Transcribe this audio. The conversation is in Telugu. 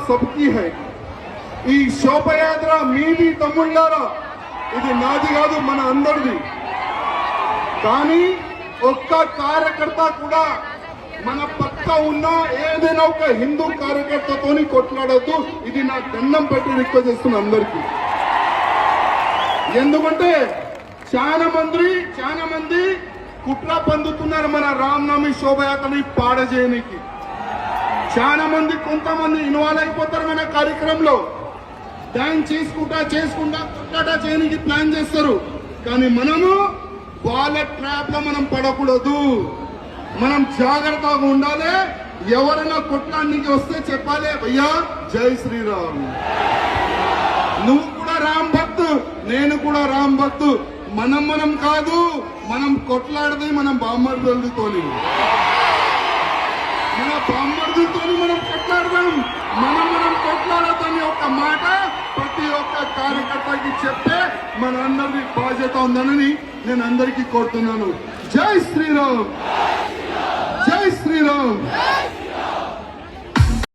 सबकी है। ఈ శోభయాత్ర మీది తమ్ముళ్ళారా, ఇది నాది కాదు, మన అందరిది. కానీ ఒక్క కార్యకర్త కూడా మన పక్క ఉన్న ఏదైనా ఒక హిందూ కార్యకర్తతోని కొట్లాడద్దు. ఇది నా దండం పెట్టి రిక్వెస్ట్ చేస్తున్నా అందరికీ. ఎందుకంటే చాలా మంది కుట్ర పందుతున్నారు మన రామనవమి శోభయాత్రని పాడజేయనికి. చాలా మంది కొంతమంది ఇన్వాల్వ్ అయిపోతారు మన కార్యక్రమంలో. డాన్స్ చేసుకుంటా కొట్లాట చేయడానికి ప్లాన్ చేస్తారు. కానీ మనము వాళ్ళ ట్రాప్ లో మనం పడకూడదు. మనం జాగ్రత్తగా ఉండాలి. ఎవరైనా కొట్లానికి వస్తే చెప్పాలి, భయ్యా జై శ్రీరామ్, నువ్వు కూడా రామ్ భక్తు, నేను కూడా రామ్ భక్తు. మనం కాదు, మనం కొట్లాడది మన బామ్మర్దులతోని, మనం కొట్లాడదాం. మనం కొట్లాడదని ఒక మాట ప్రతి ఒక్క కార్యకర్తకి చెప్తే మన అందరి బాధ్యత ఉందని నేను అందరికీ కోరుతున్నాను. జై శ్రీరామ్.